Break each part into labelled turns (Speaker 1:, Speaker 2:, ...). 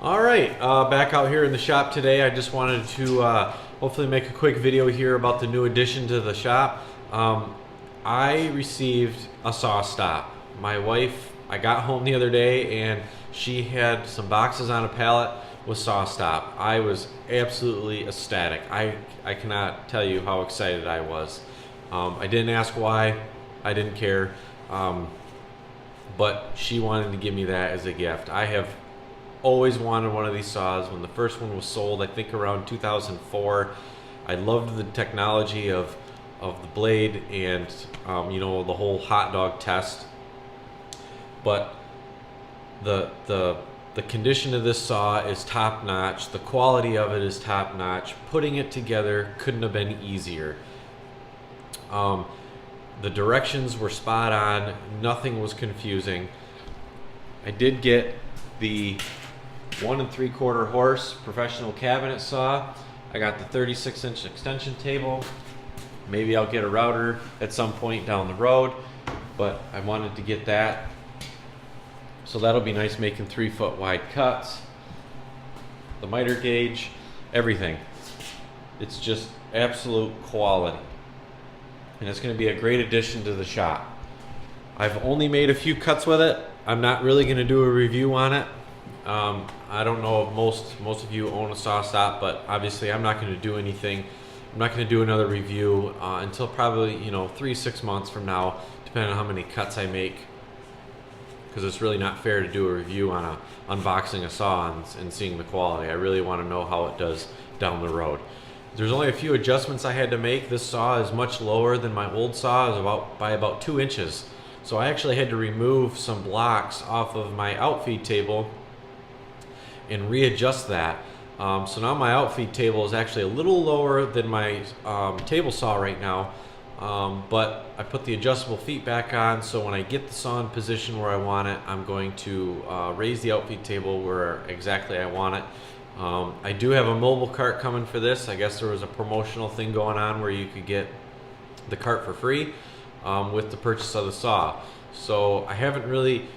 Speaker 1: All right, back out here in the shop today. I just wanted to hopefully make a quick video here about the new addition to the shop. I received a SawStop. My wife, I got home the other day and she had some boxes on a pallet with SawStop. I was absolutely ecstatic. I cannot tell you how excited I was. I didn't ask why, I didn't care, but she wanted to give me that as a gift. I have always wanted one of these saws. When the first one was sold, I think around 2004, I loved the technology of the blade and you know, the whole hot dog test. But the condition of this saw is top notch. The quality of it is top notch. Putting it together couldn't have been easier. The directions were spot on. Nothing was confusing. I did get the 1 3/4 horse professional cabinet saw. I got the 36-inch extension table. Maybe I'll get a router at some point down the road, but I wanted to get that. So that'll be nice, making 3-foot wide cuts. The miter gauge, everything. It's just absolute quality. And it's going to be a great addition to the shop. I've only made a few cuts with it. I'm not really going to do a review on it. I don't know if most of you own a SawStop, but obviously I'm not going to do anything. I'm not going to do another review until probably 3-6 months from now, depending on how many cuts I make, because it's really not fair to do a review on unboxing a saw and seeing the quality. I really want to know how it does down the road. There's only a few adjustments I had to make. This saw is much lower than my old saw, is by about 2 inches. So I actually had to remove some blocks off of my outfeed table and readjust that. So now my outfeed table is actually a little lower than my table saw right now, but I put the adjustable feet back on, so when I get the saw in position where I want it, I'm going to raise the outfeed table where exactly I want it. I do have a mobile cart coming for this. I guess there was a promotional thing going on where you could get the cart for free with the purchase of the saw. So I haven't really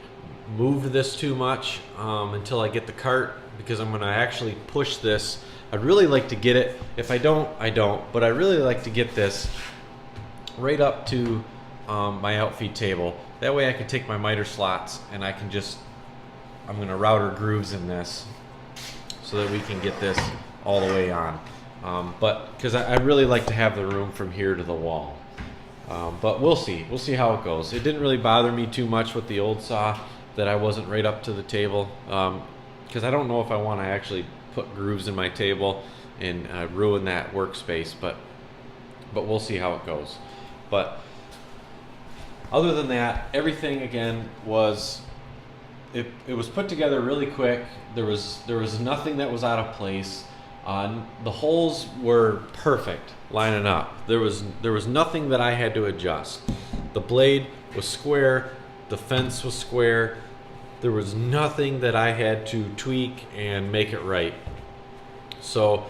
Speaker 1: moved this too much until I get the cart, because I'm going to actually push this. I'd really like to get it, if I don't, I don't, but I really like to get this right up to my outfeed table. That way I can take my miter slots and I'm going to router grooves in this so that we can get this all the way on. But because I really like to have the room from here to the wall. But we'll see how it goes. It didn't really bother me too much with the old saw that I wasn't right up to the table, because I don't know if I want to actually put grooves in my table and ruin that workspace, but we'll see how it goes. But other than that, everything again was it was put together really quick. There was nothing that was out of place. The holes were perfect lining up. There was nothing that I had to adjust. The blade was square, the fence was square. There was nothing that I had to tweak and make it right. So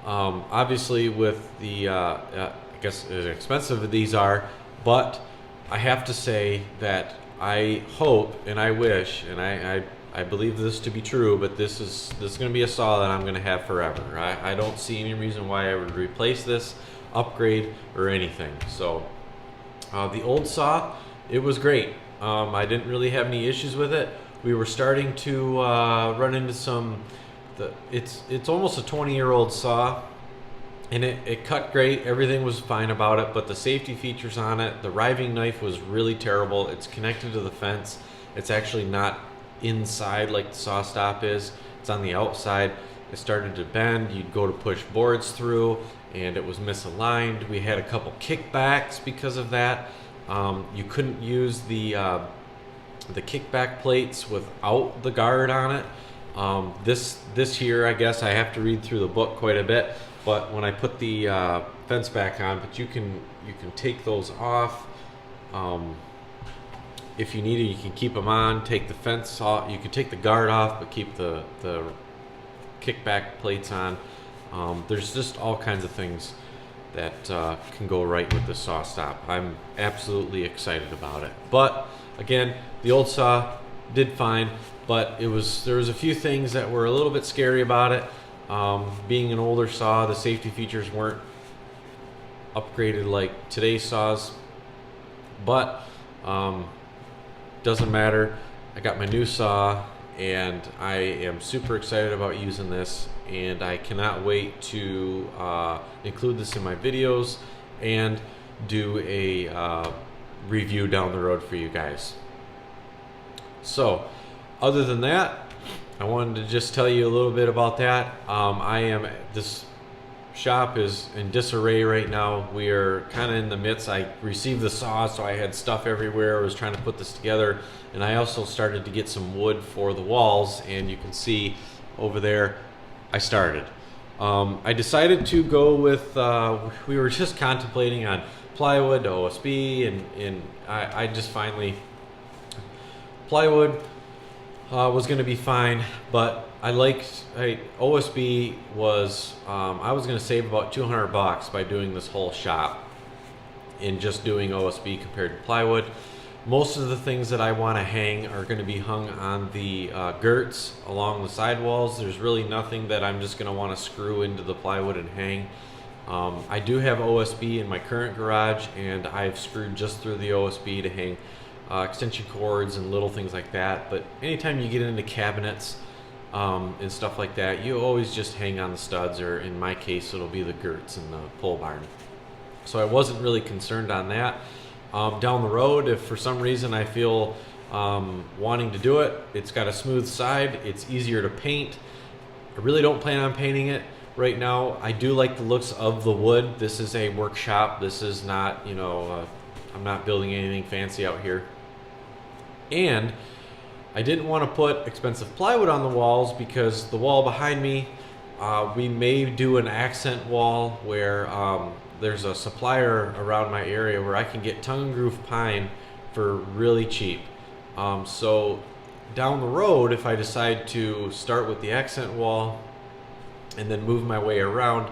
Speaker 1: obviously with the I guess as expensive these are, but I have to say that I hope and I wish and I believe this to be true, but this is going to be a saw that I'm going to have forever. I don't see any reason why I would replace this, upgrade, or anything. So the old saw, it was great. I didn't really have any issues with it. We were starting to run into it's almost a 20-year-old saw, and it cut great. Everything was fine about it, but the safety features on it, the riving knife was really terrible. It's connected to the fence. It's actually not inside like the SawStop is. It's on the outside. It started to bend. You'd go to push boards through and it was misaligned. We had a couple kickbacks because of that. You couldn't use the kickback plates without the guard on it. This here, I guess I have to read through the book quite a bit, but when I put the fence back on, but you can take those off. If you need it, you can keep them on, take the fence off. You can take the guard off, but keep the kickback plates on. There's just all kinds of things that can go right with the SawStop. I'm absolutely excited about it. But again, the old saw did fine, but there was a few things that were a little bit scary about it. Being an older saw, the safety features weren't upgraded like today's saws, but doesn't matter. I got my new saw and I am super excited about using this, and I cannot wait to include this in my videos and do a review down the road for you guys. So other than that, I wanted to just tell you a little bit about that. This shop is in disarray right now. We are kind of in the midst. I received the saw, so I had stuff everywhere. I was trying to put this together, and I also started to get some wood for the walls, and you can see over there I started. I decided to go with, we were just contemplating on plywood, OSB, and I just finally, plywood was going to be fine, but OSB was, I was going to save about $200 by doing this whole shop in just doing OSB compared to plywood. Most of the things that I want to hang are going to be hung on the girts along the sidewalls. There's really nothing that I'm just going to want to screw into the plywood and hang. I do have OSB in my current garage, and I've screwed just through the OSB to hang extension cords and little things like that. But anytime you get into cabinets and stuff like that, you always just hang on the studs, or in my case it'll be the girts in the pole barn. So I wasn't really concerned on that. Down the road, if for some reason I feel wanting to do it, it's got a smooth side, it's easier to paint. I really don't plan on painting it right now. I do like the looks of the wood. This is a workshop. This is not, I'm not building anything fancy out here. And I didn't want to put expensive plywood on the walls, because the wall behind me, we may do an accent wall where there's a supplier around my area where I can get tongue and groove pine for really cheap. So down the road, if I decide to start with the accent wall and then move my way around,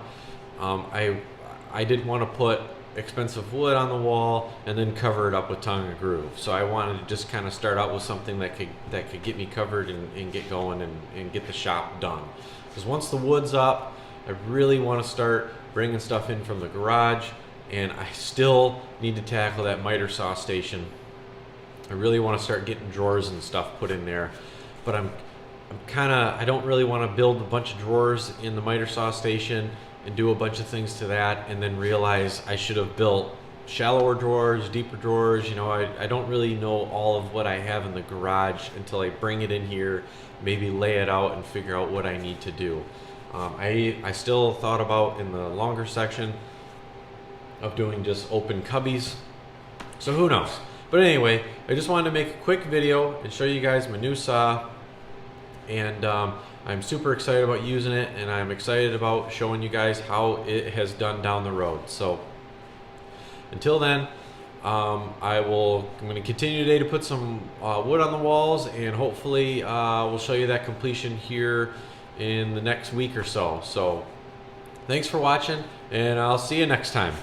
Speaker 1: I didn't want to put expensive wood on the wall and then cover it up with tongue and groove. So I wanted to just kind of start out with something that could get me covered and get going and get the shop done. Because once the wood's up, I really want to start bringing stuff in from the garage, and I still need to tackle that miter saw station. I really want to start getting drawers and stuff put in there, but I don't really want to build a bunch of drawers in the miter saw station and do a bunch of things to that and then realize I should have built shallower drawers, deeper drawers. I don't really know all of what I have in the garage until I bring it in here, maybe lay it out and figure out what I need to do. I still thought about in the longer section of doing just open cubbies, so who knows. But anyway, I just wanted to make a quick video and show you guys my new saw, and I'm super excited about using it, and I'm excited about showing you guys how it has done down the road. So until then, I'm going to continue today to put some wood on the walls, and hopefully we'll show you that completion here in the next week or so. So thanks for watching, and I'll see you next time.